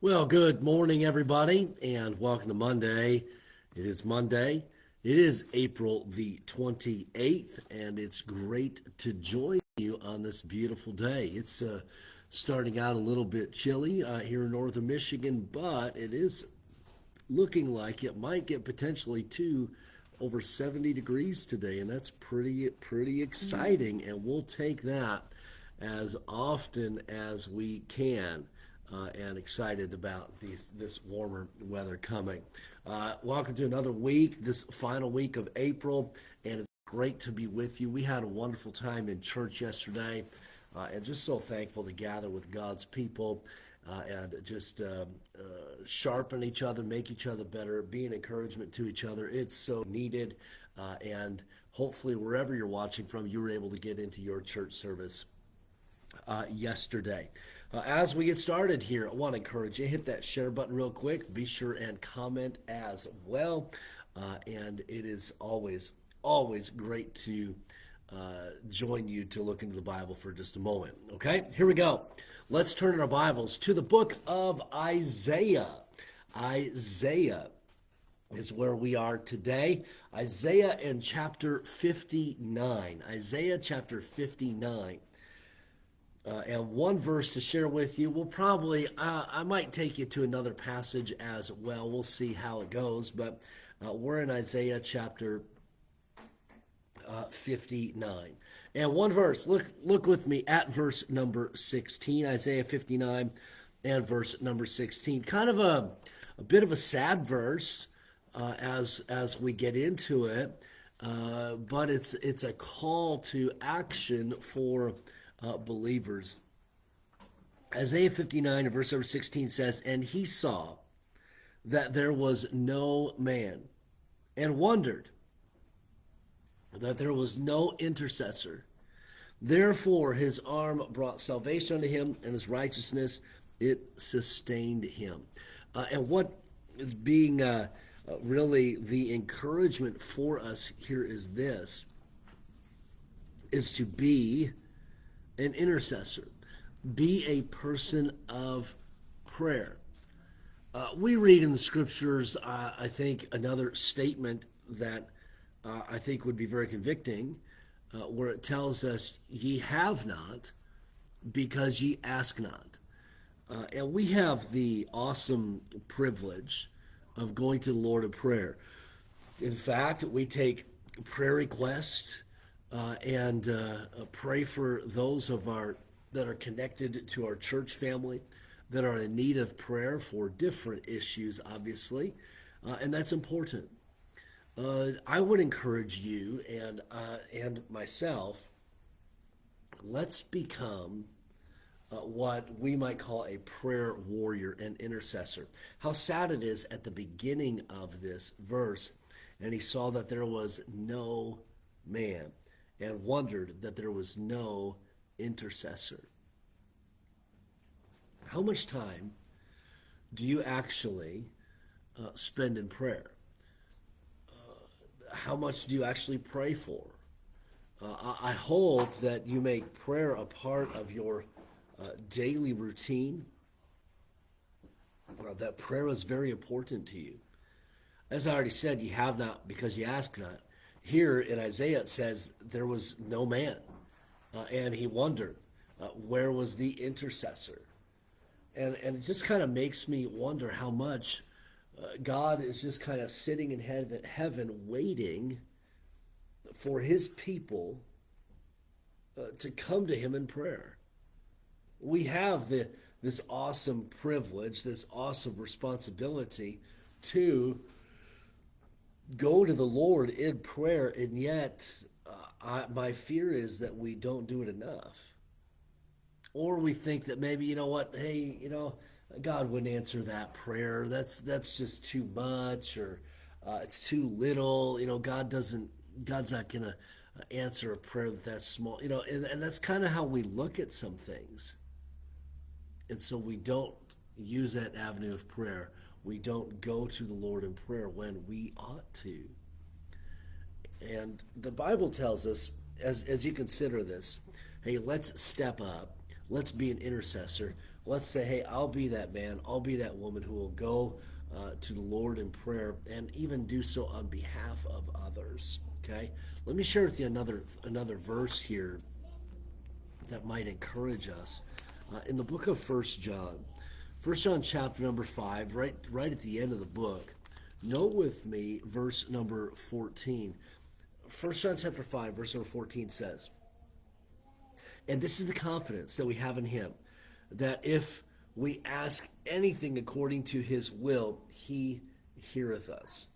Well, good morning, everybody, and welcome to Monday. It is Monday. It is April the 28th, and it's great to join you on this beautiful day. It's starting out a little bit chilly here in northern Michigan, but it is looking like it might get potentially to over 70 degrees today, and that's pretty exciting. And we'll take that as often as we can. And excited about this warmer weather coming. Welcome to another week, this final week of April, and it's great to be with you. We had a wonderful time in church yesterday, and just so thankful to gather with God's people and just sharpen each other, make each other better, be an encouragement to each other. It's so needed, and hopefully, wherever you're watching from, you were able to get into your church service yesterday. As we get started here, I want to encourage you, hit that share button real quick. Be sure and comment as well. And it is always great to join you to look into the Bible for just a moment. Okay, here we go. Let's turn in our Bibles to the book of Isaiah. Isaiah is where we are today. Isaiah in chapter 59. Isaiah chapter 59. And one verse to share with you. We'll probably, I might take you to another passage as well. We'll see how it goes. But we're in Isaiah chapter 59. And one verse, look with me at verse number 16, Isaiah 59 and verse number 16. Kind of a bit of a sad verse as we get into it, but it's a call to action for believers. Isaiah 59 and verse number 16 says, "And he saw that there was no man, and wondered that there was no intercessor. Therefore his arm brought salvation unto him, and his righteousness it sustained him." And what is being really the encouragement for us here is this, is to be an intercessor. Be a person of prayer. We read in the scriptures, I think, another statement that I think would be very convicting, where it tells us, "Ye have not because ye ask not." And we have the awesome privilege of going to the Lord in prayer. In fact, we take prayer requests and pray for those of our that are connected to our church family that are in need of prayer for different issues, obviously, and that's important. I would encourage you and myself. Let's become what we might call a prayer warrior and intercessor. How sad it is at the beginning of this verse, and he saw that there was no man, and wondered that there was no intercessor. How much time do you actually spend in prayer? How much do you actually pray for? I hope that you make prayer a part of your daily routine, that prayer is very important to you. As I already said, you have not because you ask not. Here in Isaiah it says there was no man, and he wondered where was the intercessor. And it just kind of makes me wonder how much God is just kind of sitting in heaven waiting for his people to come to him in prayer. We have this awesome privilege, this awesome responsibility to go to the Lord in prayer, and yet my fear is that we don't do it enough. Or we think that maybe, you know what, hey, God wouldn't answer that prayer. That's just too much, or it's too little. God's not gonna answer a prayer that's small. And that's kind of how we look at some things. And so we don't use that avenue of prayer. We don't go to the Lord in prayer when we ought to. And the Bible tells us, as you consider this, hey, let's step up. Let's be an intercessor. let's say, hey, I'll be that man, I'll be that woman who will go to the Lord in prayer and even do so on behalf of others. Okay, let me share with you another verse here that might encourage us in the book of First John chapter number 5, right at the end of the book. Note with me verse number 14. First John chapter 5, verse number 14 says, and this is the confidence that we have in him, that if we ask anything according to his will, he heareth us.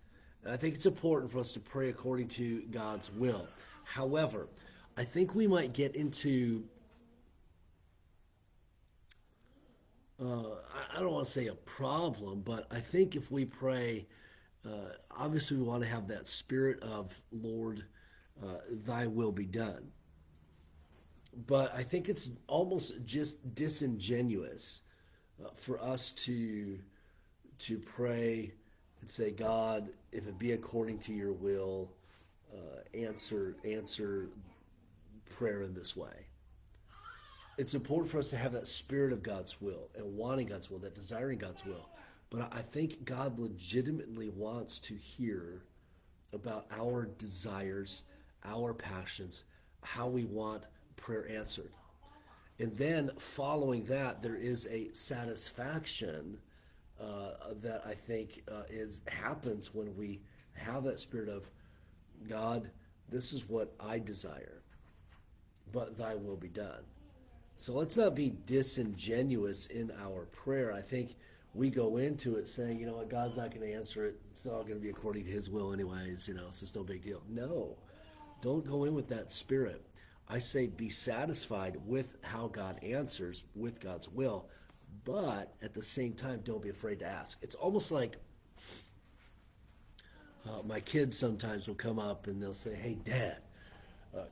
And I think it's important for us to pray according to God's will. However, I think we might get into, I don't want to say a problem, but I think if we pray, obviously we want to have that spirit of, Lord, thy will be done. But I think it's almost just disingenuous for us to pray and say, God, if it be according to your will, answer prayer in this way. It's important for us to have that spirit of God's will and wanting God's will, that desiring God's will. But I think God legitimately wants to hear about our desires, our passions, how we want prayer answered. And then following that, there is a satisfaction that I think happens when we have that spirit of, God, this is what I desire, but thy will be done. So let's not be disingenuous in our prayer. I think we go into it saying, you know what, God's not going to answer it. It's all going to be according to his will anyways, it's just no big deal. No, don't go in with that spirit. I say be satisfied with how God answers, with God's will, but at the same time, don't be afraid to ask. It's almost like my kids sometimes will come up and they'll say, hey, Dad,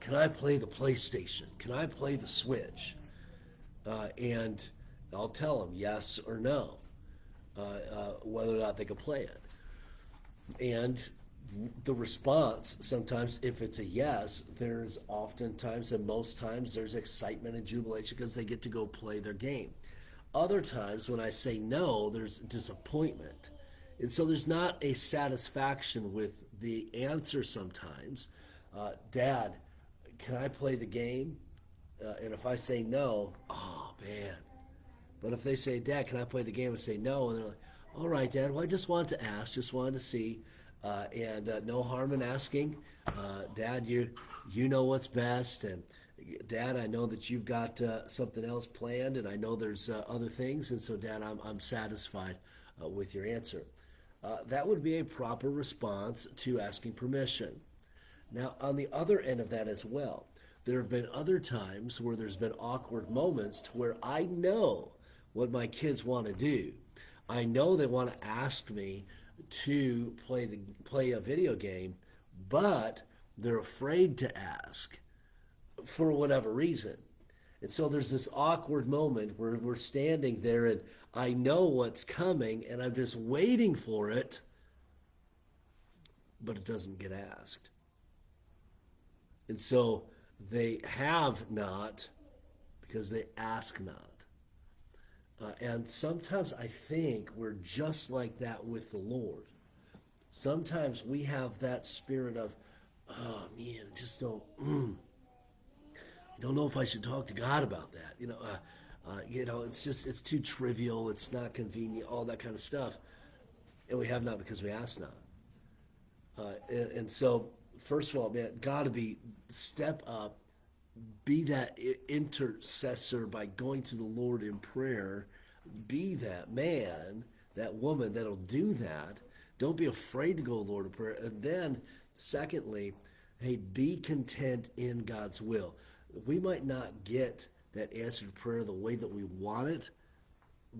can I play the PlayStation? Can I play the Switch? And I'll tell them yes or no, whether or not they can play it. And the response, sometimes if it's a yes, there's oftentimes and most times there's excitement and jubilation because they get to go play their game. Other times when I say no, there's disappointment. And so there's not a satisfaction with the answer sometimes. Dad, can I play the game? And if I say no, oh man. But if they say, Dad, can I play the game? And say no, and they're like, all right, Dad, well, I just wanted to ask, just wanted to see. And no harm in asking. Dad, you know what's best. And Dad, I know that you've got something else planned, and I know there's other things. And so, Dad, I'm satisfied with your answer. That would be a proper response to asking permission. Now, on the other end of that as well, there have been other times where there's been awkward moments to where I know what my kids want to do. I know they want to ask me to play a video game, but they're afraid to ask for whatever reason. And so there's this awkward moment where we're standing there and I know what's coming and I'm just waiting for it, but it doesn't get asked. And so they have not because they ask not. And sometimes I think we're just like that with the Lord. Sometimes we have that spirit of, oh man, I just don't know if I should talk to God about that. It's too trivial. It's not convenient. All that kind of stuff, and we have not because we ask not. And so, first of all, man, got to step up, be that intercessor by going to the Lord in prayer. Be that man, that woman that'll do that. Don't be afraid to go to the Lord in prayer. And then, secondly, hey, be content in God's will. We might not get that answered prayer the way that we want it,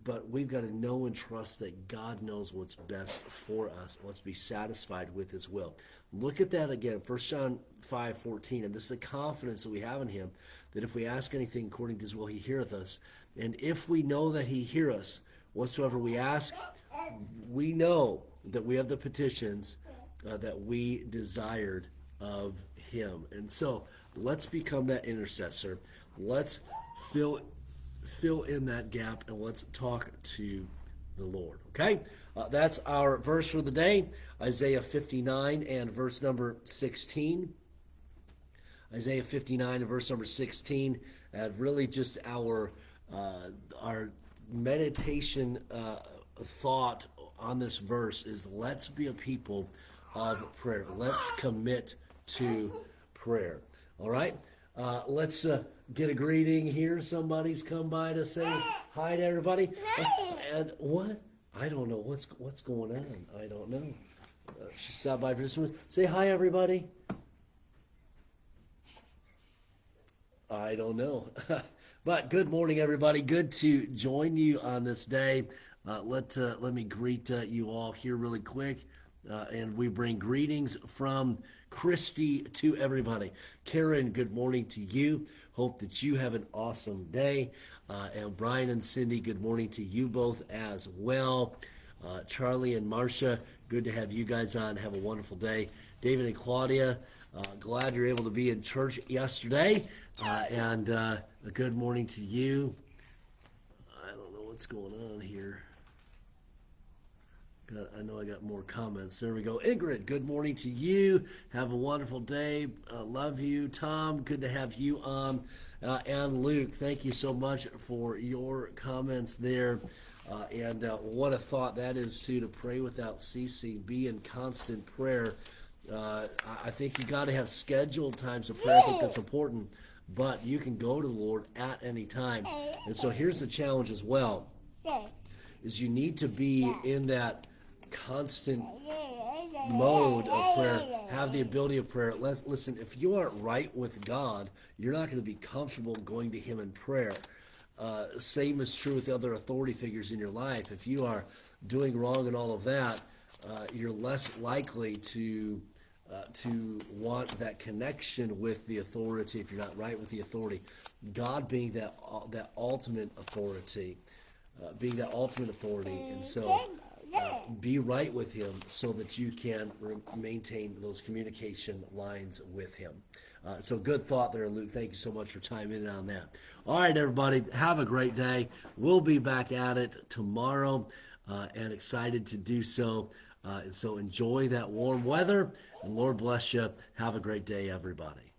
but we've got to know and trust that God knows what's best for us. Let's be satisfied with his will. Look at that again, 1 John 5:14, and this is the confidence that we have in him, that if we ask anything according to his will, he heareth us. And if we know that he hear us, whatsoever we ask, we know that we have the petitions that we desired of him. And so let's become that intercessor. Let's fill fill in that gap and let's talk to the Lord. Okay? That's our verse for the day, Isaiah 59 and verse number 16. Isaiah 59 and verse number 16, and really just our meditation thought on this verse is let's be a people of prayer. Let's commit to prayer. All right? Let's get a greeting here. Somebody's come by to say hi to everybody. And what? I don't know what's going on. I don't know. She stopped by for this one. Say hi, everybody. I don't know. But good morning, everybody. Good to join you on this day. Let me greet you all here really quick. And we bring greetings from Christy to everybody. Karen, good morning to you. Hope that you have an awesome day. And Brian and Cindy, good morning to you both as well. Charlie and Marcia, good to have you guys on. Have a wonderful day. David and Claudia, glad you're able to be in church yesterday. And a good morning to you. I don't know what's going on here. I know I got more comments. There we go. Ingrid, good morning to you. Have a wonderful day. Love you. Tom, good to have you on. And Luke, thank you so much for your comments there. And what a thought that is, too, to pray without ceasing, be in constant prayer. I think you got to have scheduled times of prayer. I think that's important. But you can go to the Lord at any time. And so here's the challenge as well, is you need to be in that constant mode of prayer, have the ability of prayer. Listen, if you aren't right with God, you're not going to be comfortable going to Him in prayer. Same is true with the other authority figures in your life. If you are doing wrong and all of that, you're less likely to want that connection with the authority if you're not right with the authority. God being that ultimate authority, and so be right with Him so that you can maintain those communication lines with Him. So good thought there, Luke. Thank you so much for chiming in on that. All right, everybody, have a great day. We'll be back at it tomorrow, and excited to do so. And so enjoy that warm weather, and Lord bless you. Have a great day, everybody.